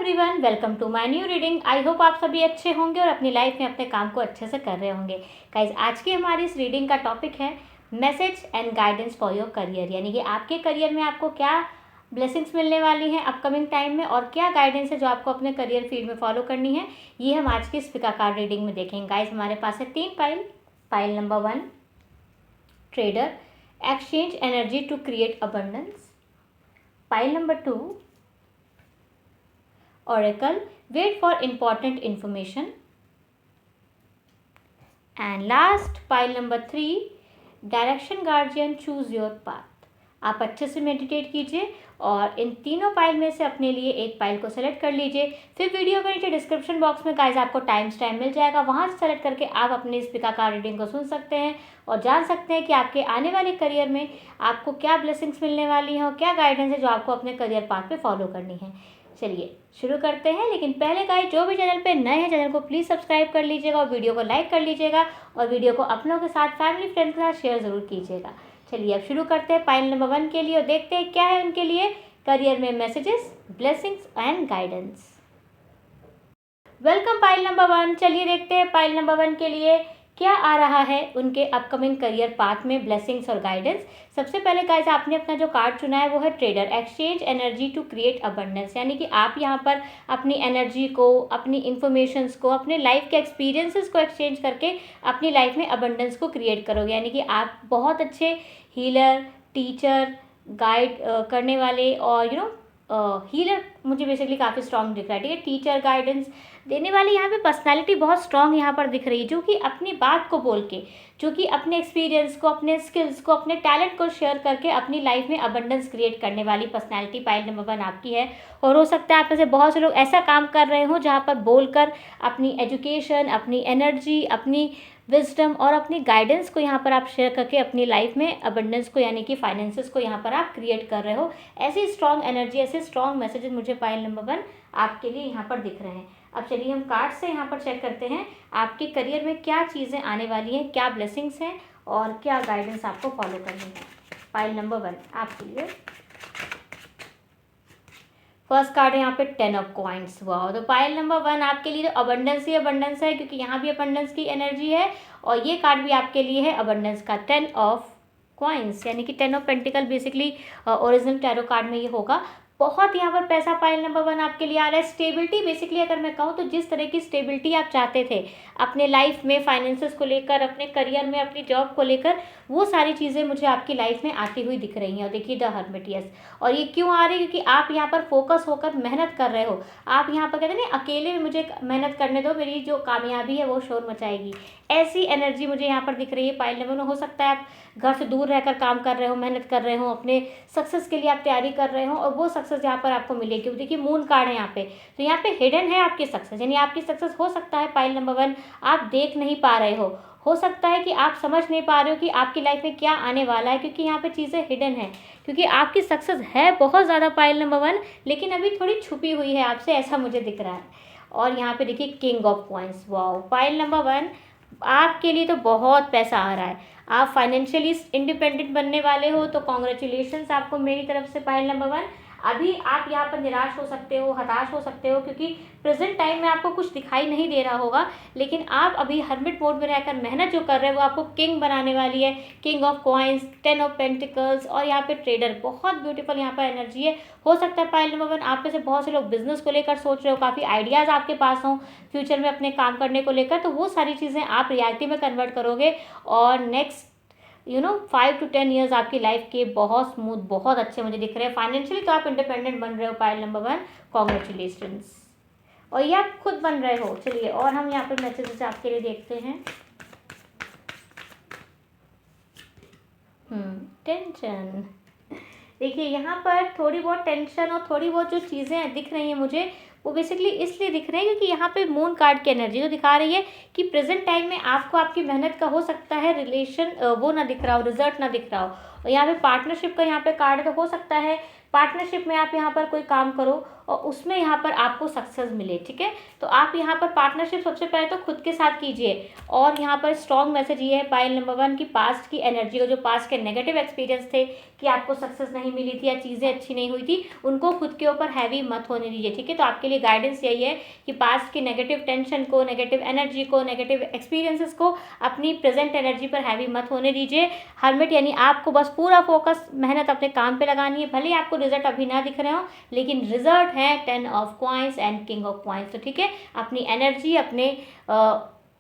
Everyone, welcome to my new reading. I hope आप सभी अच्छे होंगे और अपनी लाइफ में अपने काम को अच्छे से कर रहे होंगे। गाइज, आज की हमारी इस रीडिंग का टॉपिक है message and guidance for your career, यानी कि आपके करियर में आपको क्या ब्लेसिंग्स मिलने वाली हैं अपकमिंग टाइम में और क्या गाइडेंस है जो आपको अपने करियर फील्ड में फॉलो करनी है। ये हम आज की इस पिका कार्ड रीडिंग में देखेंगे। गाइज, हमारे पास है 3 pile. Pile number 1, trader, exchange energy to create abundance. Pile number 2, Oracle, wait for important information. And last, pile number 3, Direction Guardian, choose your path. आप अच्छे से मेडिटेट कीजिए और इन तीनों पाइल में से अपने लिए एक पाइल को सेलेक्ट कर लीजिए। फिर वीडियो के नीचे डिस्क्रिप्शन बॉक्स में गाइस आपको टाइम मिल जाएगा, वहाँ से सेलेक्ट करके आप अपने इस पिका कार्ड रीडिंग को सुन सकते हैं और जान सकते हैं कि आपके आने वाले करियर में आपको क्या ब्लेसिंग्स मिलने वाली हैं और क्या गाइडेंस है जो आपको अपने करियर पाथ पे फॉलो करनी है। चलिए शुरू करते हैं। लेकिन पहले गाइस, जो भी चैनल पे नए हैं चैनल को प्लीज़ सब्सक्राइब कर लीजिएगा और वीडियो को लाइक कर लीजिएगा और वीडियो को अपनों के साथ, फैमिली फ्रेंड्स के साथ शेयर ज़रूर कीजिएगा। चलिए अब शुरू करते हैं पाइल नंबर 1 के लिए और देखते हैं क्या है उनके लिए करियर में messages, blessings and guidance. Welcome pile number 1। चलिए देखते हैं पाइल नंबर 1 के लिए क्या आ रहा है उनके अपकमिंग करियर पाथ में ब्लेसिंग्स और गाइडेंस। सबसे पहले गाइस, आपने अपना जो कार्ड चुना है वो है trader, exchange energy to create abundance, यानी कि आप यहाँ पर अपनी एनर्जी को, अपनी इंफॉर्मेशंस को, अपने लाइफ के एक्सपीरियंसेस को एक्सचेंज करके अपनी लाइफ में अबंडेंस को क्रिएट करोगे। यानी कि आप बहुत अच्छे हीलर, टीचर, गाइड करने वाले और हीलर मुझे बेसिकली काफ़ी स्ट्रॉन्ग दिख रहा है। ठीक है, टीचर, गाइडेंस देने वाली यहाँ पे पर्सनालिटी बहुत स्ट्रॉन्ग यहाँ पर दिख रही है, जो कि अपनी बात को बोल के, जो कि अपने एक्सपीरियंस को, अपने स्किल्स को, अपने टैलेंट को शेयर करके अपनी लाइफ में अबंडेंस क्रिएट करने वाली पर्सनालिटी पाइल नंबर 1 आपकी है। और हो सकता है आप में से बहुत से लोग ऐसा काम कर रहे हो जहाँ पर बोलकर अपनी एजुकेशन, अपनी एनर्जी, अपनी विजडम और अपनी गाइडेंस को यहाँ पर आप शेयर करके अपनी लाइफ में अबंडेंस को, यानी कि फाइनेंसेस को यहाँ पर आप क्रिएट कर रहे हो। ऐसी स्ट्रॉन्ग एनर्जी, ऐसे स्ट्रॉन्ग मैसेजेस मुझे पाइल नंबर 1 आपके लिए यहाँ पर दिख रहे हैं। अब चलिए हम कार्ड से यहाँ पर चेक करते हैं आपके करियर में क्या चीज़ें आने वाली हैं, क्या ब्लेसिंग्स हैं और क्या गाइडेंस आपको फॉलो करनी है। पाइल नंबर 1 आपके लिए फर्स्ट कार्ड है यहाँ पे 10 ऑफ कॉइन्स। वाह, तो पाइल नंबर 1 आपके लिए तो अबंडेंस ही अबंडेंस है, क्योंकि यहाँ भी अबंडेंस की एनर्जी है और ये कार्ड भी आपके लिए है अबंडेंस का, 10 ऑफ कॉइन्स, यानी कि 10 of pentacle basically original tarot card में ये होगा। बहुत यहाँ पर पैसा पाइल नंबर 1 आपके लिए आ रहा है। स्टेबिलिटी बेसिकली अगर मैं कहूँ तो जिस तरह की स्टेबिलिटी आप चाहते थे अपने लाइफ में, फाइनेंसेस को लेकर, अपने करियर में, अपनी जॉब को लेकर, वो सारी चीज़ें मुझे आपकी लाइफ में आती हुई दिख रही हैं। और देखिए द हर्मिट, यस, और ये क्यों आ रही है, क्योंकि आप यहाँ पर फोकस होकर मेहनत कर रहे हो। आप यहाँ पर कहते हैं ना, अकेले में मुझे मेहनत करने दो, मेरी जो कामयाबी है वो शोर मचाएगी। ऐसी एनर्जी मुझे यहाँ पर दिख रही है पाइल नंबर 1। हो सकता है आप घर से दूर रहकर काम कर रहे हो, मेहनत कर रहे हो, अपने सक्सेस के लिए आप तैयारी कर रहे हो और वो सक्सेस यहाँ पर आपको मिलेगी। क्योंकि देखिए मून कार्ड है यहाँ पे, तो यहाँ पे हिडन है आपकी सक्सेस, यानी आपकी सक्सेस हो सकता है पाइल नंबर 1 आप देख नहीं पा रहे हो सकता है कि आप समझ नहीं पा रहे हो कि आपकी लाइफ में क्या आने वाला है, क्योंकि यहाँ पे चीज़ें हिडन है। क्योंकि आपकी सक्सेस है बहुत ज़्यादा पाइल नंबर 1, लेकिन अभी थोड़ी छुपी हुई है आपसे, ऐसा मुझे दिख रहा है। और यहाँ पे देखिए king of coins. Wow, pile number 1 आपके लिए तो बहुत पैसा आ रहा है। आप फाइनेंशियली इंडिपेंडेंट बनने वाले हो, तो कॉन्ग्रेचुलेशंस आपको मेरी तरफ से पाइल नंबर 1। अभी आप यहाँ पर निराश हो सकते हो, हताश हो सकते हो, क्योंकि प्रेजेंट टाइम में आपको कुछ दिखाई नहीं दे रहा होगा, लेकिन आप अभी हर्मिट मोड में रहकर मेहनत जो कर रहे हो वो आपको किंग बनाने वाली है। King of coins, 10 of pentacles और यहाँ पे ट्रेडर, बहुत ब्यूटीफुल यहाँ पर एनर्जी है। हो सकता है पाइल नंबर 1 आप में से बहुत से लोग बिजनेस को लेकर सोच रहे हो, काफ़ी आइडियाज़ आपके पास हों फ्यूचर में अपने काम करने को लेकर, तो वो सारी चीज़ें आप रियलिटी में कन्वर्ट करोगे और नेक्स्ट 5 to 10 ईयर्स आपकी लाइफ के बहुत स्मूथ, बहुत अच्छे मुझे दिख रहे हैं। फाइनेंशियली तो आप इंडिपेंडेंट बन रहे हो पाइल नंबर 1, कॉन्ग्रेचुलेशंस, और ये आप खुद बन रहे हो। चलिए और हम यहाँ पर मैसेजेस आपके लिए देखते हैं। टेंशन, देखिए यहाँ पर थोड़ी बहुत टेंशन और थोड़ी बहुत जो चीज़ें दिख रही हैं मुझे, वो बेसिकली इसलिए दिख रहे हैं क्योंकि यहाँ पे मून कार्ड की एनर्जी तो दिखा रही है कि प्रेजेंट टाइम में आपको आपकी मेहनत का हो सकता है रिलेशन वो ना दिख रहा हो, रिजल्ट ना दिख रहा हो। और यहाँ पे पार्टनरशिप का यहाँ पे कार्ड तो हो सकता है पार्टनरशिप में आप यहाँ पर कोई काम करो और उसमें यहाँ पर आपको सक्सेस मिले, ठीक है। तो आप यहाँ पर पार्टनरशिप सबसे पहले तो खुद के साथ कीजिए। और यहाँ पर स्ट्रॉन्ग मैसेज ये है पाइल नंबर 1 की पास्ट की एनर्जी को, जो पास्ट के नेगेटिव एक्सपीरियंस थे कि आपको सक्सेस नहीं मिली थी या चीज़ें अच्छी नहीं हुई थी, उनको खुद के ऊपर हैवी मत होने दीजिए, ठीक है। तो आपके लिए गाइडेंस यही है कि पास्ट की नेगेटिव टेंशन को, नेगेटिव एनर्जी को, नेगेटिव एक्सपीरियंसेस को अपनी प्रेजेंट एनर्जी पर हैवी मत होने दीजिए। हर्मिट यानी आपको बस पूरा फोकस, मेहनत अपने काम पे लगानी है। भले ही आपको रिजल्ट अभी ना दिख रहे हो, लेकिन रिजल्ट है 10 of coins and king of coins. तो ठीक है, अपनी एनर्जी, अपने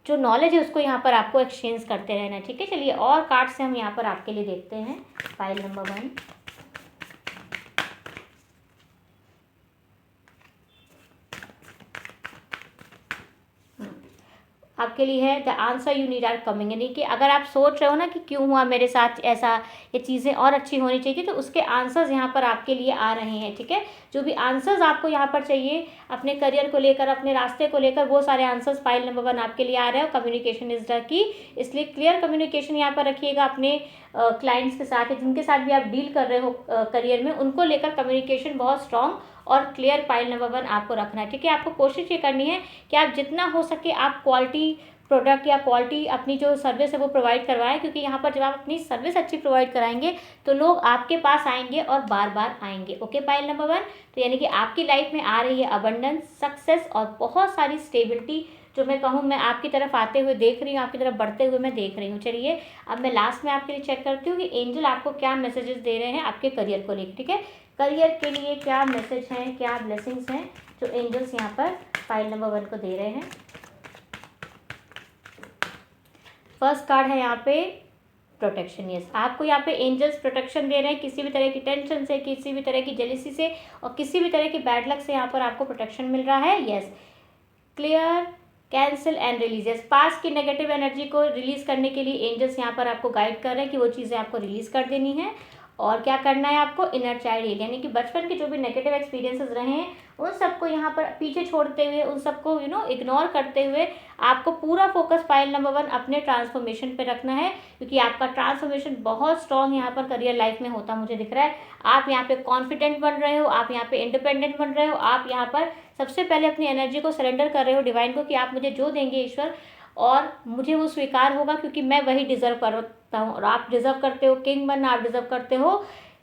जो नॉलेज है उसको यहाँ पर आपको एक्सचेंज करते रहना है, ठीक है। चलिए और कार्ड से हम यहाँ पर आपके लिए देखते हैं फाइल नंबर 1। आपके लिए है the answer you need are coming, यानी कि अगर आप सोच रहे हो ना कि क्यों हुआ मेरे साथ ऐसा, ये चीज़ें और अच्छी होनी चाहिए, तो उसके आंसर्स यहाँ पर आपके लिए आ रहे हैं, ठीक है। जो भी आंसर्स आपको यहाँ पर चाहिए अपने करियर को लेकर, अपने रास्ते को लेकर, वो सारे आंसर्स फाइल नंबर 1 आपके लिए आ रहे हैं। कम्युनिकेशन इज द की, इसलिए क्लियर कम्युनिकेशन यहाँ पर रखिएगा अपने क्लाइंट्स के साथ, जिनके साथ भी आप डील कर रहे हो करियर में, उनको लेकर कम्युनिकेशन बहुत स्ट्रॉन्ग और क्लियर फाइल नंबर 1 आपको रखना है, ठीक है। आपको कोशिश ये करनी है कि आप जितना हो सके आप क्वालिटी प्रोडक्ट या क्वालिटी अपनी जो सर्विस है वो प्रोवाइड करवाएं, क्योंकि यहाँ पर जब आप अपनी सर्विस अच्छी प्रोवाइड कराएंगे तो लोग आपके पास आएंगे और बार बार आएंगे, ओके। फाइल नंबर 1, तो यानी कि आपकी लाइफ में आ रही है अबंडेंस, सक्सेस और बहुत सारी स्टेबिलिटी, जो मैं कहूँ मैं आपकी तरफ आते हुए देख रही हूँ, आपकी तरफ बढ़ते हुए मैं देख रही हूँ। चलिए अब मैं लास्ट में आपके लिए चेक करती हूँ कि एंजल आपको क्या मैसेजेस दे रहे हैं आपके करियर को लेकर, ठीक है। करियर के लिए क्या मैसेज हैं, क्या ब्लेसिंग्स हैं जो एंजल्स यहाँ पर फाइल नंबर 1 को दे रहे हैं। फर्स्ट कार्ड है यहाँ पे प्रोटेक्शन, यस। आपको यहाँ पे एंजल्स प्रोटेक्शन दे रहे हैं किसी भी तरह की टेंशन से, किसी भी तरह की जेलिसी से और किसी भी तरह की बैड लक से यहाँ पर आपको प्रोटेक्शन मिल रहा है, yes. Clear, cancel and release, yes. पास की नेगेटिव एनर्जी को रिलीज करने के लिए एंजल्स यहाँ पर आपको गाइड कर रहे हैं कि वो चीज़ें आपको रिलीज कर देनी है। और क्या करना है आपको, इनर चाइल्ड हील, यानी कि बचपन के जो भी नेगेटिव एक्सपीरियंसेस रहे हैं उन सबको यहाँ पर पीछे छोड़ते हुए, उन सबको इग्नोर करते हुए आपको पूरा फोकस फाइल नंबर 1 अपने ट्रांसफॉर्मेशन पे रखना है, क्योंकि आपका ट्रांसफॉर्मेशन बहुत स्ट्रॉन्ग यहाँ पर करियर लाइफ में होता मुझे दिख रहा है। आप यहाँ पे कॉन्फिडेंट बन रहे हो, आप यहाँ पे इंडिपेंडेंट बन रहे हो, आप यहाँ पर सबसे पहले अपनी एनर्जी को सरेंडर कर रहे हो डिवाइन को कि आप मुझे जो देंगे ईश्वर, और मुझे वो स्वीकार होगा क्योंकि मैं वही डिजर्व करता हूँ। और आप डिजर्व करते हो किंग बनना, आप डिजर्व करते हो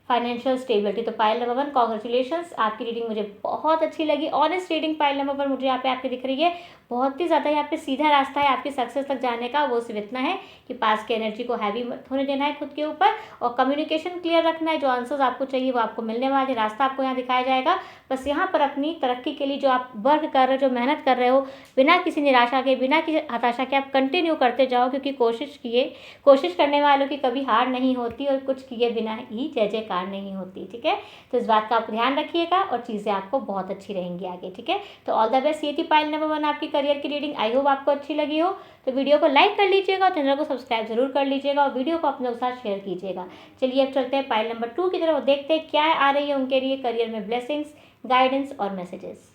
फाइनेंशियल स्टेबिलिटी। तो फाइल नंबर 1 कॉन्ग्रेचुलेशंस, आपकी रीडिंग मुझे बहुत अच्छी लगी। ऑनेस्ट रीडिंग फाइल नंबर 1 मुझे यहाँ पे आपकी दिख रही है। बहुत ही ज़्यादा यहाँ पे सीधा रास्ता है आपकी सक्सेस तक जाने का, वो सिर्फ इतना है कि पास की एनर्जी को हैवी मत होने देना है खुद के ऊपर, और कम्युनिकेशन क्लियर रखना है। जो आंसर्स आपको चाहिए वो आपको मिलने वाले, रास्ता आपको यहाँ दिखाया जाएगा। बस यहाँ पर अपनी तरक्की के लिए जो आप वर्क कर रहे हो, जो मेहनत कर रहे हो, बिना किसी निराशा के, बिना किसी हताशा के आप कंटिन्यू करते जाओ, क्योंकि कोशिश करने वालों की कभी हार नहीं होती और कुछ किए बिना ही जय जयकार नहीं होती, ठीक है। तो इस बात का आप ध्यान रखिएगा और चीज़ें आपको बहुत अच्छी रहेंगी आगे, ठीक है। तो ऑल द बेस्ट। ये थी फाइल नंबर 1 आपकी करियर की रीडिंग। आई होप आपको अच्छी लगी हो। तो वीडियो को लाइक कर लीजिएगा और चैनल को सब्सक्राइब जरूर कर लीजिएगा और वीडियो को अपने साथ शेयर कीजिएगा। चलिए अब चलते हैं फाइल नंबर 2 की तरफ, देखते हैं क्या आ रही है उनके लिए करियर में ब्लेसिंग्स, गाइडेंस और मैसेजेस।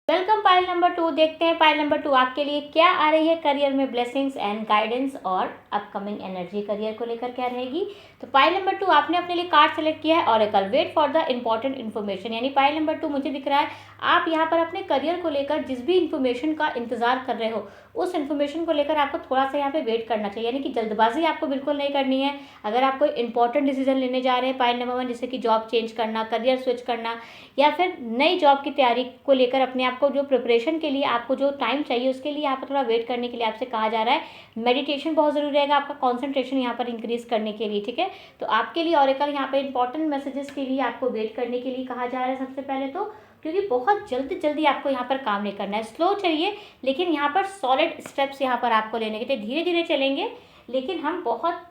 वेलकम फाइल नंबर 2, देखते हैं फाइल नंबर 2 आपके लिए क्या आ रही है करियर में ब्लेसिंग्स एंड गाइडेंस और अपकमिंग एनर्जी करियर को लेकर क्या रहेगी। तो फाइल नंबर 2 आपने अपने लिए कार्ड सेलेक्ट किया है oracle, wait for the important information, यानी फाइल नंबर 2 मुझे दिख रहा है आप यहाँ पर अपने करियर को लेकर जिस भी इन्फॉर्मेशन का इंतजार कर रहे हो उस इन्फॉर्मेशन को लेकर आपको थोड़ा सा यहाँ पे वेट करना चाहिए, यानी कि जल्दबाजी आपको बिल्कुल नहीं करनी है। अगर आप कोई इंपॉर्टेंट डिसीजन लेने जा रहे हैं फाइल नंबर 1, जैसे कि जॉब चेंज करना, करियर स्विच करना, या फिर नई जॉब की तैयारी को लेकर अपने आप को जो प्रिपरेशन के लिए आपको जो टाइम चाहिए उसके लिए यहाँ पर थोड़ा वेट करने के लिए आपसे कहा जा रहा है। मेडिटेशन बहुत ज़रूरी रहेगा आपका कॉन्सेंट्रेशन यहाँ पर इंक्रीज करने के लिए, ठीक है। तो आपके लिए ऑरेकल यहाँ पे इंपॉर्टेंट मैसेजेस के लिए आपको वेट करने के लिए कहा जा रहा है सबसे पहले तो, क्योंकि बहुत जल्दी आपको यहाँ पर काम नहीं करना है। स्लो चलिए, लेकिन यहाँ पर सॉलिड स्टेप्स यहाँ पर आपको लेने के, धीरे धीरे चलेंगे लेकिन हम बहुत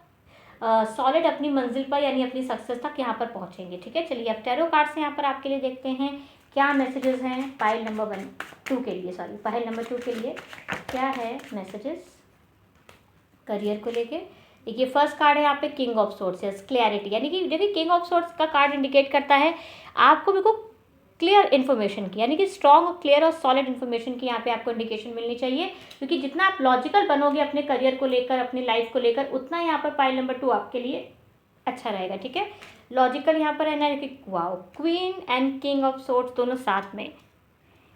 सॉलिड अपनी मंजिल पर यानी अपनी सक्सेस तक यहाँ पर पहुँचेंगे, ठीक है। चलिए अब टैरो कार्ड से यहाँ पर आपके लिए देखते हैं क्या मैसेजेस हैं फाइल नंबर 2 के लिए, फाइल नंबर 2 के लिए क्या है मैसेजेस करियर को लेके। देखिए फर्स्ट कार्ड है यहाँ पे किंग ऑफ सोर्सेस, क्लैरिटी, यानी कि देखिए किंग ऑफ सोर्स का कार्ड इंडिकेट करता है आपको बिल्कुल क्लियर इन्फॉर्मेशन की, यानी कि स्ट्रॉन्ग, क्लियर और सॉलिड इन्फॉर्मेशन की यहाँ पे आपको इंडिकेशन मिलनी चाहिए, क्योंकि जितना आप लॉजिकल बनोगे अपने करियर को लेकर, अपनी लाइफ को लेकर, उतना यहाँ पर फाइल नंबर 2 आपके लिए अच्छा रहेगा, ठीक है। लॉजिकल यहाँ पर है ना कि wow, queen and king of swords दोनों साथ में,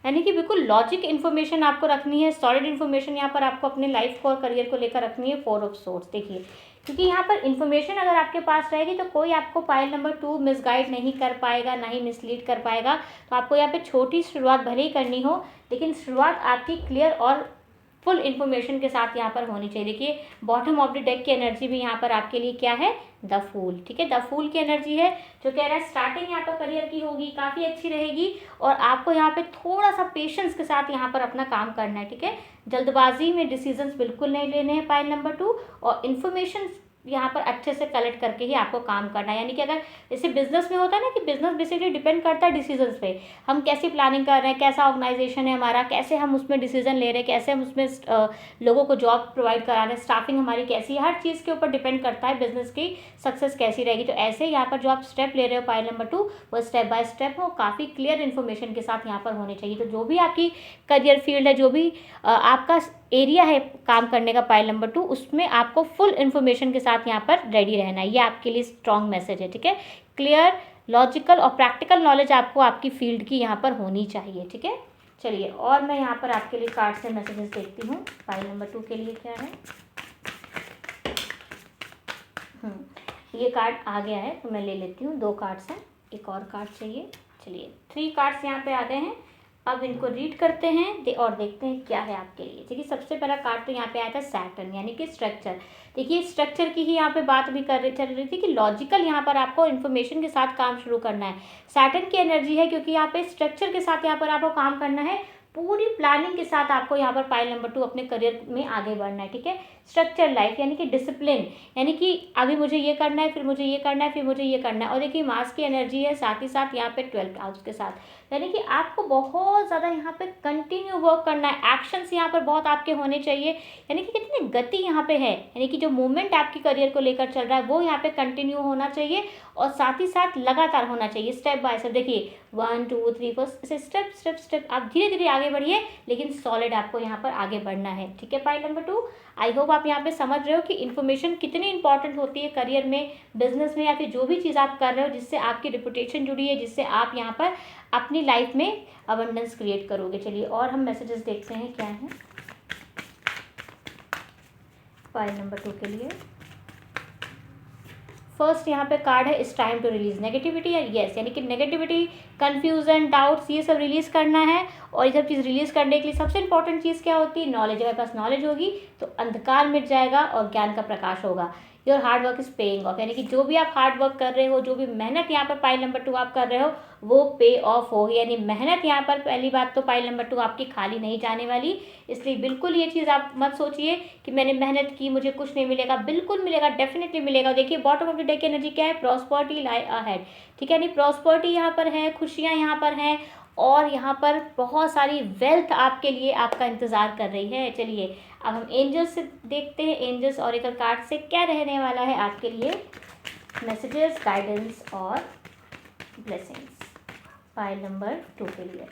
यानी कि बिल्कुल लॉजिक इन्फॉर्मेशन आपको रखनी है, सॉलिड इन्फॉर्मेशन यहाँ पर आपको अपने लाइफ को और करियर को लेकर रखनी है। 4 ऑफ सोर्ड्स देखिए, क्योंकि यहाँ पर इन्फॉर्मेशन अगर आपके पास रहेगी तो कोई आपको पाइल नंबर 2 मिसगाइड नहीं कर पाएगा, ना ही मिसलीड कर पाएगा। तो आपको यहाँ पे छोटी शुरुआत भले ही करनी हो, लेकिन शुरुआत आपकी क्लियर और फुल इन्फॉर्मेशन के साथ यहाँ पर होनी चाहिए। देखिए बॉटम ऑफ द डेक की एनर्जी भी यहाँ पर आपके लिए क्या है, द फूल। ठीक है, द फूल की एनर्जी है जो कह रहा है स्टार्टिंग यहाँ पर करियर की होगी, काफ़ी अच्छी रहेगी और आपको यहाँ पे थोड़ा सा पेशेंस के साथ यहाँ पर अपना काम करना है। ठीक है, जल्दबाजी में डिसीजंस बिल्कुल नहीं लेने हैं पाइल नंबर 2, और इन्फॉर्मेशन यहाँ पर अच्छे से कलेक्ट करके ही आपको काम करना है। यानी कि अगर जैसे बिजनेस में होता है ना कि बिजनेस बेसिकली डिपेंड करता है डिसीजंस पे, हम कैसी प्लानिंग कर रहे हैं, कैसा ऑर्गेनाइजेशन है हमारा, कैसे हम उसमें डिसीजन ले रहे हैं, कैसे हम उसमें लोगों को जॉब प्रोवाइड करा रहे हैं, स्टाफिंग हमारी कैसी है, हर चीज़ के ऊपर डिपेंड करता है बिजनेस की सक्सेस कैसी रहेगी। तो ऐसे यहाँ पर जो आप स्टेप ले रहे हो पाइल नंबर 2, वो स्टेप बाय स्टेप हो, काफ़ी क्लियर इन्फॉर्मेशन के साथ यहाँ पर होनी चाहिए। तो जो भी आपकी करियर फील्ड है, जो भी आपका एरिया है काम करने का पाइल नंबर 2, उसमें आपको फुल इन्फॉर्मेशन के साथ यहाँ पर रेडी रहना है। ये आपके लिए स्ट्रॉन्ग मैसेज है। ठीक है, क्लियर, लॉजिकल और प्रैक्टिकल नॉलेज आपको आपकी फील्ड की यहाँ पर होनी चाहिए। ठीक है, चलिए और मैं यहाँ पर आपके लिए कार्ड से मैसेजेस देखती हूँ पाइल नंबर 2 के लिए क्या है। ये कार्ड आ गया है तो मैं ले लेती हूँ, 2 कार्ड्स हैं, एक और कार्ड चाहिए। चलिए 3 कार्ड्स यहाँ पे आ गए हैं, अब इनको रीड करते हैं और देखते हैं क्या है आपके लिए। देखिए सबसे पहला कार्ड तो यहाँ पे आया था सैटर्न, यानी कि स्ट्रक्चर। देखिए स्ट्रक्चर की ही यहाँ पे बात भी चल रही थी कि लॉजिकल यहाँ पर आपको इन्फॉर्मेशन के साथ काम शुरू करना है। सैटर्न की एनर्जी है क्योंकि यहाँ पे स्ट्रक्चर के साथ यहाँ पर आपको काम करना है, पूरी प्लानिंग के साथ आपको यहाँ पर पाइल नंबर 2 अपने करियर में आगे बढ़ना है। ठीक है, स्ट्रक्चर लाइफ यानी कि डिसिप्लिन, यानी कि अभी मुझे ये करना है, फिर मुझे ये करना है, फिर मुझे ये करना है। और देखिए मास की एनर्जी है, साथ ही साथ यहाँ पे 12th हाउस के साथ, यानी कि आपको बहुत ज़्यादा यहाँ पे कंटिन्यू वर्क करना है, एक्शंस यहाँ पर बहुत आपके होने चाहिए। यानी कि कितनी गति यहाँ पे है, यानी कि जो मूवमेंट आपकी करियर को लेकर चल रहा है वो यहाँ पे कंटिन्यू होना चाहिए और साथ ही साथ लगातार होना चाहिए, स्टेप बाय स्टेप। देखिए 1 2 3 4 स्टेप स्टेप स्टेप आप धीरे धीरे आगे बढ़िए, लेकिन सॉलिड आपको यहाँ पर आगे बढ़ना है। ठीक है पाइल नंबर 2, आई होप आप यहाँ पे समझ रहे हो कि इन्फॉर्मेशन कितनी इंपॉर्टेंट होती है करियर में, बिजनेस में, या फिर जो भी चीज़ आप कर रहे हो जिससे आपकी रेपुटेशन जुड़ी है, जिससे आप यहाँ पर अपनी लाइफ में अबंडेंस क्रिएट करोगे। चलिए और हम मैसेजेस देखते हैं क्या है पाइल नंबर 2 के लिए। फर्स्ट यहाँ पे कार्ड है it's time to release negativity, या यस, यानी कि नेगेटिविटी, कंफ्यूजन, डाउट्स, ये सब रिलीज करना है। और ये सब चीज़ रिलीज करने के लिए सबसे इंपॉर्टेंट चीज़ क्या होती है, नॉलेज। अगर पास नॉलेज होगी तो अंधकार मिट जाएगा और ज्ञान का प्रकाश होगा। Your hard work is paying off, यानी कि जो भी आप हार्ड वर्क कर रहे हो, जो भी मेहनत यहाँ पर पाइल नंबर 2 आप कर रहे हो वो पे ऑफ होगी। यानी मेहनत यहाँ पर, पहली बात तो पाइल नंबर 2 आपकी खाली नहीं जाने वाली, इसलिए बिल्कुल ये चीज़ आप मत सोचिए कि मैंने मेहनत की मुझे कुछ नहीं मिलेगा, बिल्कुल मिलेगा, डेफिनेटली मिलेगा। देखिए बॉटम ऑफ द डेक की एनर्जी क्या है, प्रॉस्पर्टी लाई अहेड। ठीक है, यानी प्रॉस्पर्टी यहाँ पर है, खुशियाँ यहाँ पर हैं और यहाँ पर बहुत सारी वेल्थ आपके लिए आपका इंतज़ार कर रही है। चलिए अब हम एंजल्स से देखते हैं, एंजल्स ऑरेकल कार्ड से क्या रहने वाला है आपके लिए मैसेजेस, गाइडेंस और ब्लेसिंग्स पाइल नंबर 2 के लिए।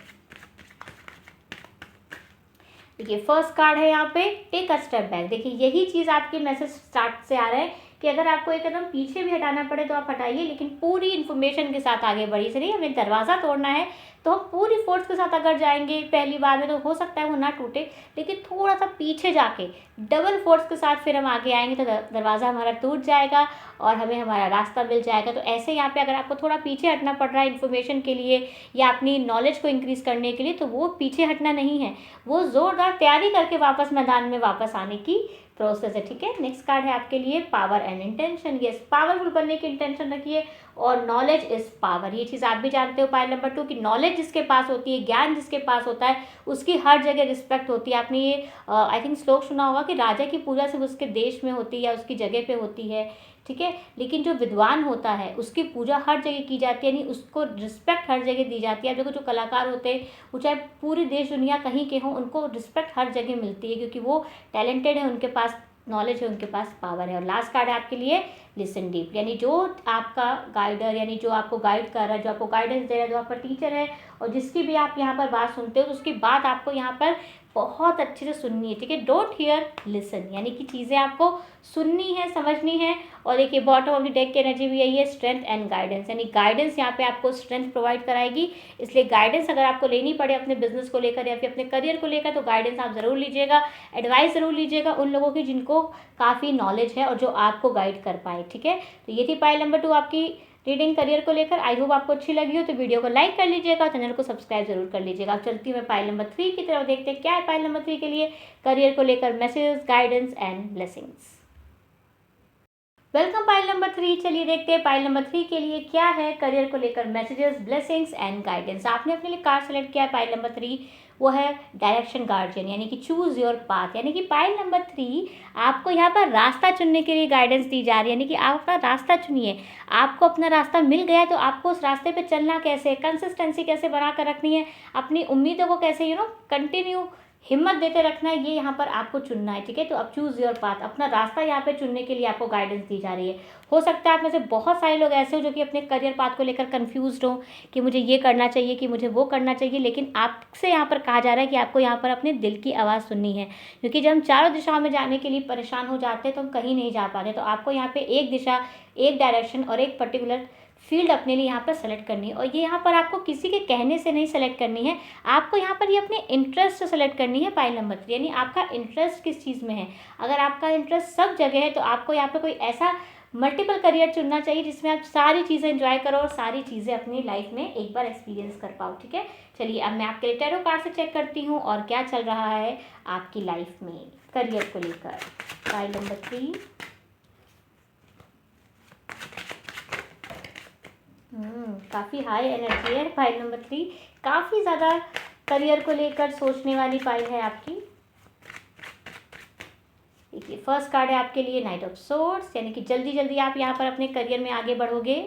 देखिए फर्स्ट कार्ड है यहाँ पे टेक अ स्टेप बैक। देखिए यही चीज़ आपके मैसेज स्टार्ट से आ रहा है कि अगर आपको एक कदम पीछे भी हटाना पड़े तो आप हटाइए, लेकिन पूरी इन्फॉर्मेशन के साथ आगे बढ़िए। चलिए हमें दरवाज़ा तोड़ना है तो हम पूरी फोर्स के साथ अगर जाएंगे पहली बार में तो हो सकता है वो ना टूटे, लेकिन थोड़ा सा पीछे जाके डबल फोर्स के साथ फिर हम आगे आएंगे तो दरवाज़ा हमारा टूट जाएगा और हमें हमारा रास्ता मिल जाएगा। तो ऐसे यहाँ पे अगर आपको थोड़ा पीछे हटना पड़ रहा है इन्फॉर्मेशन के लिए या अपनी नॉलेज को इंक्रीज़ करने के लिए, तो वो पीछे हटना नहीं है, वो ज़ोरदार तैयारी करके वापस मैदान में वापस आने की प्रोसेस है। ठीक है, नेक्स्ट कार्ड है आपके लिए power and intention. Yes, powerful बनने की इंटेंशन रखिए और नॉलेज इज पावर। ये चीज़ आप भी जानते हो पाइल नंबर 2 की नॉलेज जिसके पास होती है, ज्ञान जिसके पास होता है, उसकी हर जगह रिस्पेक्ट होती है। आपने ये आई थिंक श्लोक सुना होगा कि राजा की पूजा सिर्फ उसके देश में होती है या उसकी जगह पे होती है। ठीक है, लेकिन जो विद्वान होता है उसकी पूजा हर जगह की जाती है, यानी उसको रिस्पेक्ट हर जगह दी जाती है। देखो जो कलाकार होते हैं वो चाहे पूरी देश दुनिया कहीं के हों, उनको रिस्पेक्ट हर जगह मिलती है क्योंकि वो टैलेंटेड है, उनके पास नॉलेज है, उनके पास पावर है। और लास्ट कार्ड है आपके लिए लिसन डीप, यानी जो आपका गाइडर, यानी जो आपको गाइड कर रहा है, जो आपको गाइडेंस दे रहा है, जो आपका टीचर है, और जिसकी भी आप यहाँ पर बात सुनते हो, तो उसकी बात आपको यहाँ पर बहुत अच्छे से सुननी है, ठीक है। डोंट हियर, लिसन, यानी कि चीज़ें आपको सुननी है, समझनी है। और देखिए बॉटम ऑफ द डेक की एनर्जी भी यही है, स्ट्रेंथ एंड गाइडेंस, यानी गाइडेंस यहाँ पे आपको स्ट्रेंथ प्रोवाइड कराएगी। इसलिए गाइडेंस अगर आपको लेनी पड़े अपने बिजनेस को लेकर या फिर अपने करियर को लेकर, तो गाइडेंस आप ज़रूर लीजिएगा, एडवाइस ज़रूर लीजिएगा उन लोगों की जिनको काफ़ी नॉलेज है और जो आपको गाइड कर पाए, ठीक है। तो ये थी पाइल नंबर 2 आपकी रीडिंग करियर को लेकर। आई होप आपको अच्छी लगी हो, तो वीडियो को लाइक कर लीजिएगा, चैनल को सब्सक्राइब जरूर कर लीजिएगा। अब चलती हूँ मैं पाइल नंबर 3 की तरफ, देखते हैं क्या है पाइल नंबर 3 के लिए करियर को लेकर messages, guidance and blessings. Welcome pile number 3। चलिए देखते हैं पाइल नंबर 3 के लिए क्या है करियर को लेकर मैसेजेस, ब्लेसिंग्स एंड गाइडेंस। आपने अपने लिए कार्ड सेलेक्ट किया है पाइल नंबर 3, वो है डायरेक्शन गार्जियन, यानी कि चूज योर पाथ, यानी कि पाइल नंबर 3 आपको यहाँ पर रास्ता चुनने के लिए गाइडेंस दी जा रही है, यानी कि आप अपना रास्ता चुनिए। आपको अपना रास्ता मिल गया है, तो आपको उस रास्ते पे चलना कैसे है, कंसिस्टेंसी कैसे बना कर रखनी है, अपनी उम्मीदों को कैसे कंटिन्यू हिम्मत देते रखना है, ये यहाँ पर आपको चुनना है, ठीक है। तो अब चूज़ योर पाथ, अपना रास्ता यहाँ पे चुनने के लिए आपको गाइडेंस दी जा रही है। हो सकता है आप में से बहुत सारे लोग ऐसे हो जो कि अपने करियर पाथ को लेकर कंफ्यूज्ड हो कि मुझे ये करना चाहिए, कि मुझे वो करना चाहिए, लेकिन आपसे यहाँ पर कहा जा रहा है कि आपको यहाँ पर अपने दिल की आवाज़ सुननी है। क्योंकि जब हम चारों दिशाओं में जाने के लिए परेशान हो जाते हैं तो हम कहीं नहीं जा पाते। तो आपको यहाँ पर एक दिशा, एक डायरेक्शन और एक पर्टिकुलर फील्ड अपने लिए यहाँ पर सेलेक्ट करनी है। और ये यहाँ पर आपको किसी के कहने से नहीं सेलेक्ट करनी है, आपको यहाँ पर ये अपने इंटरेस्ट से सेलेक्ट करनी है पाइल नंबर 3, यानी आपका इंटरेस्ट किस चीज़ में है। अगर आपका इंटरेस्ट सब जगह है, तो आपको यहाँ पर कोई ऐसा मल्टीपल करियर चुनना चाहिए जिसमें आप सारी चीज़ें एंजॉय करो और सारी चीज़ें अपनी लाइफ में एक बार एक्सपीरियंस कर पाओ, ठीक है। चलिए अब मैं आपके लिए टैरो कार्ड से चेक करती हूँ और क्या चल रहा है आपकी लाइफ में करियर को लेकर। पाइल नंबर 3, काफ़ी हाई एनर्जी है फाइल नंबर 3, काफ़ी ज़्यादा करियर को लेकर सोचने वाली फाइल है आपकी। देखिए फर्स्ट कार्ड है आपके लिए नाइट ऑफ सोर्ड्स, यानी कि जल्दी जल्दी आप यहाँ पर अपने करियर में आगे बढ़ोगे।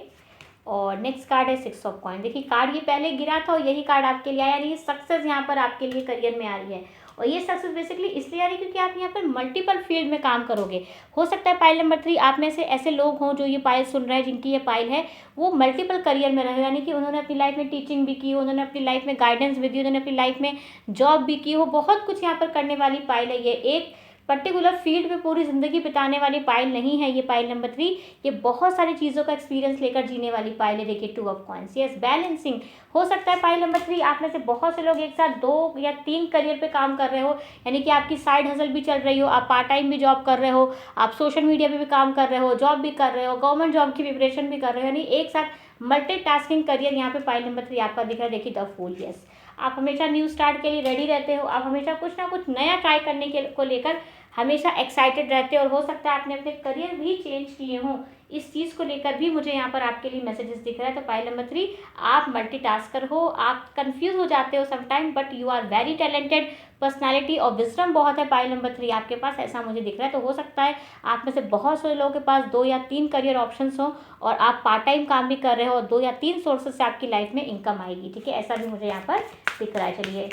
और नेक्स्ट कार्ड है 6 ऑफ कॉइन। देखिए कार्ड ये पहले गिरा था और यही कार्ड आपके लिए आया, यानी सक्सेस यहाँ पर आपके लिए करियर में आ रही है। और ये सक्सेस बेसिकली इसलिए आ रही है क्योंकि आप यहाँ पर मल्टीपल फील्ड में काम करोगे। हो सकता है पाइल नंबर 3 आप में से ऐसे लोग हों जो ये पाइल सुन रहे हैं, जिनकी ये पाइल है वो मल्टीपल करियर में रहे, यानी कि उन्होंने अपनी लाइफ में टीचिंग भी की हो, उन्होंने अपनी लाइफ में गाइडेंस भी दी, उन्होंने अपनी लाइफ में जॉब भी की हो, बहुत कुछ यहाँ पर करने वाली पाइल है। ये एक पर्टिकुलर फील्ड में पूरी ज़िंदगी बिताने वाली पाइल नहीं है ये पाइल नंबर 3, ये बहुत सारी चीज़ों का एक्सपीरियंस लेकर जीने वाली पाइल है। देखिए 2 ऑफ कॉइंस, यस बैलेंसिंग। हो सकता है पाइल नंबर 3 आप में से बहुत से लोग एक साथ 2 या 3 करियर पे काम कर रहे हो, यानी कि आपकी साइड हसल भी चल रही हो, आप पार्ट टाइम भी जॉब कर रहे हो, आप सोशल मीडिया पे भी काम कर रहे हो, जॉब भी कर रहे हो, गवर्नमेंट जॉब की प्रिपरेशन भी कर रहे हो, यानी एक साथ मल्टीटास्किंग करियर यहाँ पे पाइल नंबर 3 आपका दिख रहा है। देखिए द फूल, यस आप हमेशा न्यू स्टार्ट के लिए रेडी रहते हो, आप हमेशा कुछ ना कुछ नया ट्राई करने के को लेकर हमेशा एक्साइटेड रहते हो। और हो सकता है आपने अपने करियर भी चेंज किए हों, इस चीज़ को लेकर भी मुझे यहाँ पर आपके लिए मैसेजेस दिख रहा है। तो पाइल नंबर 3 आप मल्टीटास्कर हो, आप कंफ्यूज हो जाते हो sometime, but you are very talented, personality और विजडम बहुत है पाइल नंबर 3 आपके पास, ऐसा मुझे दिख रहा है। तो हो सकता है आप में से बहुत सारे लोगों के पास 2 या 3 करियर ऑप्शंस हो और आप पार्ट टाइम काम भी कर रहे हो और 2 या 3 सोर्सेज से आपकी लाइफ में इनकम आएगी, ठीक है, ऐसा भी मुझे यहाँ पर दिख रहा है। चलिए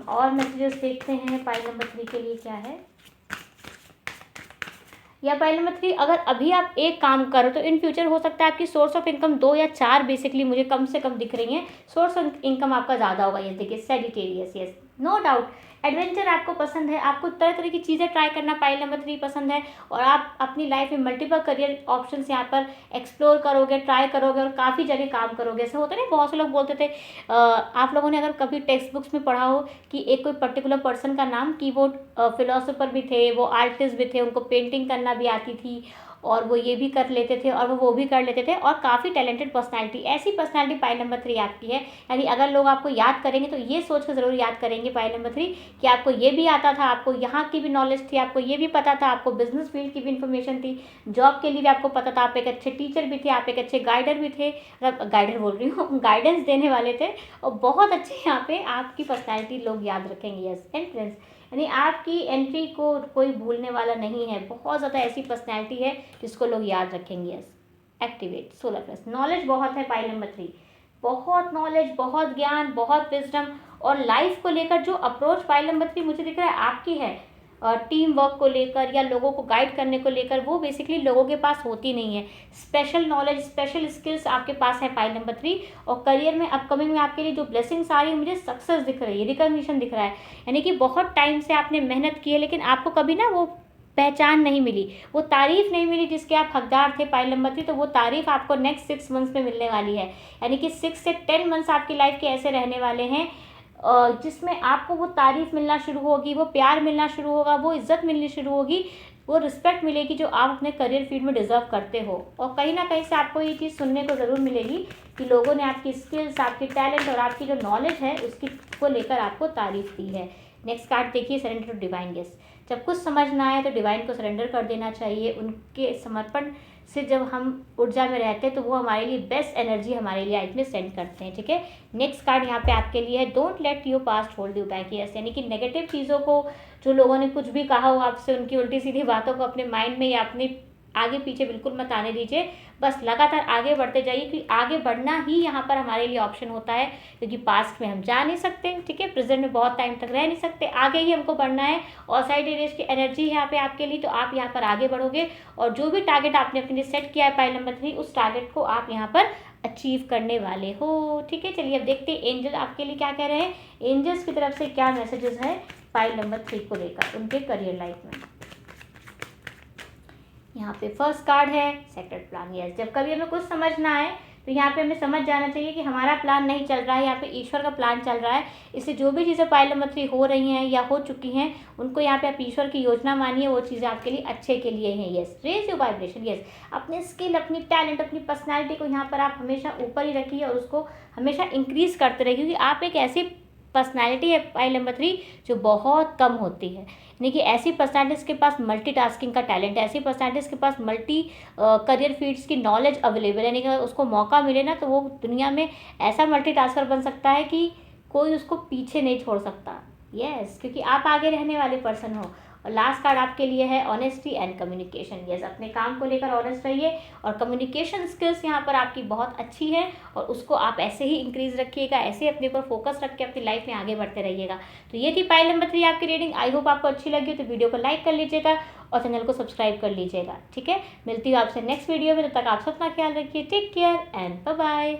और मैसेजेस देखते हैं पाइल नंबर 3 के लिए क्या है। या पाइल नंबर 3 अगर अभी आप एक काम करो तो इन फ्यूचर हो सकता है आपकी सोर्स ऑफ इनकम 2 या 4 बेसिकली मुझे कम से कम दिख रही हैं, सोर्स ऑफ इनकम आपका ज़्यादा होगा। ये देखिए Sagittarius, yes no doubt adventure आपको पसंद है, आपको तरह तरह की चीज़ें ट्राई करना पाइल नंबर 3 पसंद है, और आप अपनी लाइफ में मल्टीपल करियर ऑप्शंस यहाँ पर एक्सप्लोर करोगे, ट्राई करोगे और काफ़ी जगह काम करोगे। ऐसा होता है ना, बहुत से लोग बोलते थे आप लोगों ने अगर कभी टेक्स्ट बुक्स में पढ़ा हो कि एक कोई पर्टिकुलर पर्सन का नाम कि वो फिलोसोफर भी थे, वो आर्टिस्ट भी थे, उनको पेंटिंग करना भी आती थी और वो ये भी कर लेते थे और वो भी कर लेते थे और काफ़ी टैलेंटेड पर्सनालिटी, ऐसी पर्सनालिटी पाइल नंबर 3 आपकी है। यानी अगर लोग आपको याद करेंगे तो ये सोच कर ज़रूर याद करेंगे पाइल नंबर 3 कि आपको ये भी आता था, आपको यहाँ की भी नॉलेज थी, आपको ये भी पता था, आपको बिजनेस फील्ड की भी इन्फॉर्मेशन थी, जॉब के लिए भी आपको पता था, आप एक अच्छे टीचर भी थे, आप एक अच्छे गाइडर भी थे, गाइडर बोल रही हूँ गाइडेंस देने वाले थे, और बहुत अच्छे यहाँ पे आपकी पर्सनैलिटी लोग याद रखेंगे। यस एंट्रेंस, यानी आपकी एंट्री को कोई भूलने वाला नहीं है, बहुत ज़्यादा ऐसी पर्सनैलिटी है जिसको लोग याद रखेंगे। यस एक्टिवेट 16 प्लस, नॉलेज बहुत है पाइल नंबर 3, बहुत नॉलेज, बहुत ज्ञान, बहुत विजडम, और लाइफ को लेकर जो अप्रोच पाइल नंबर 3 मुझे दिख रहा है आपकी है, टीम वर्क को लेकर या लोगों को गाइड करने को लेकर, वो बेसिकली लोगों के पास होती नहीं है। स्पेशल नॉलेज, स्पेशल स्किल्स आपके पास है पाइल नंबर 3। और करियर में अपकमिंग में आपके लिए जो ब्लेसिंग्स आ रही है, मुझे सक्सेस दिख रही है, रिकॉग्निशन दिख रहा है। यानी कि बहुत टाइम से आपने मेहनत की है, लेकिन आपको कभी ना वो पहचान नहीं मिली, वो तारीफ नहीं मिली जिसके आप हकदार थे पाइल नंबर 3। तो वो तारीफ आपको नेक्स्ट 6 मंथ्स में मिलने वाली है। यानी कि 6 से 10 मंथ्स आपकी लाइफ के ऐसे रहने वाले हैं जिसमें आपको वो तारीफ मिलना शुरू होगी, वो प्यार मिलना शुरू होगा, वो इज्जत मिलनी शुरू होगी, वो रिस्पेक्ट मिलेगी जो आप अपने करियर फील्ड में डिजर्व करते हो। और कहीं ना कहीं से आपको ये चीज़ सुनने को ज़रूर मिलेगी कि लोगों ने आपकी स्किल्स, आपकी टैलेंट और आपकी जो नॉलेज है उसकी को लेकर आपको तारीफ दी है। नेक्स्ट कार्ड देखिए, सरेंडर टू डिवाइन गेस। जब कुछ समझ ना आए तो डिवाइन को सरेंडर कर देना चाहिए। उनके समर्पण से जब हम ऊर्जा में रहते हैं तो वो हमारे लिए बेस्ट एनर्जी हमारे लिए लाइफ में सेंड करते हैं। ठीक है, नेक्स्ट कार्ड यहाँ पे आपके लिए है, don't let your past hold you back. Yes, यानी कि नेगेटिव चीज़ों को, जो लोगों ने कुछ भी कहा हो आपसे, उनकी उल्टी सीधी बातों को अपने माइंड में या अपने आगे पीछे बिल्कुल मत आने दीजिए। बस लगातार आगे बढ़ते जाइए, क्योंकि आगे बढ़ना ही यहाँ पर हमारे लिए ऑप्शन होता है, क्योंकि पास्ट में हम जा नहीं सकते। ठीक है, प्रेजेंट में बहुत टाइम तक रह नहीं सकते, आगे ही हमको बढ़ना है। और साइडेरियस की एनर्जी है यहाँ पे आपके लिए, तो आप यहाँ पर आगे बढ़ोगे और जो भी टारगेट आपने अपने लिए सेट किया है पाइल नंबर 3, उस टारगेट को आप यहाँ पर अचीव करने वाले हो। ठीक है, चलिए अब देखते हैं एंजल आपके लिए क्या कह रहे हैं। एंजल्स की तरफ से क्या मैसेजेस है पाइल नंबर 3 को लेकर उनके करियर लाइफ में। यहाँ पे फर्स्ट कार्ड है सेक्रेट प्लान। यस, जब कभी हमें कुछ समझ ना आए तो यहाँ पे हमें समझ जाना चाहिए कि हमारा प्लान नहीं चल रहा है, यहाँ पे ईश्वर का प्लान चल रहा है। इससे जो भी चीज़ें पाइल नंबर 3 हो रही हैं या हो चुकी हैं, उनको यहाँ पे आप ईश्वर की योजना मानिए, वो चीज़ें आपके लिए अच्छे के लिए हैं। Yes, raise your vibration. Yes, अपने स्किल, अपनी टैलेंट, अपनी पर्सनैलिटी को यहाँ पर आप हमेशा ऊपर ही रखिए और उसको हमेशा इंक्रीज़ करते रहिए, क्योंकि आप एक ऐसी पर्सनैलिटी है पाइल नंबर 3 जो बहुत कम होती है। यानी कि ऐसी पर्सनैलिटीज़ के पास मल्टीटास्किंग का टैलेंट है, ऐसी पर्सनैलिटीज़ के पास मल्टी करियर फील्ड्स की नॉलेज अवेलेबल है। यानी कि अगर उसको मौका मिले ना, तो वो दुनिया में ऐसा मल्टीटास्कर बन सकता है कि कोई उसको पीछे नहीं छोड़ सकता। यस, क्योंकि आप आगे रहने वाले पर्सन हो। और लास्ट कार्ड आपके लिए है ऑनेस्टी एंड कम्युनिकेशन। यस, अपने काम को लेकर ऑनेस्ट रहिए और कम्युनिकेशन स्किल्स यहाँ पर आपकी बहुत अच्छी है और उसको आप ऐसे ही इंक्रीज रखिएगा, ऐसे ही अपने ऊपर फोकस रख के अपनी लाइफ में आगे बढ़ते रहिएगा। तो ये थी पाइल नंबर 3 आपकी रीडिंग। आई होप आपको अच्छी लगी, तो वीडियो को लाइक कर लीजिएगा और चैनल को सब्सक्राइब कर लीजिएगा। ठीक है, मिलती हूँ आपसे नेक्स्ट वीडियो में, तब तक आप सब अपना ख्याल रखिए। Take care and bye bye.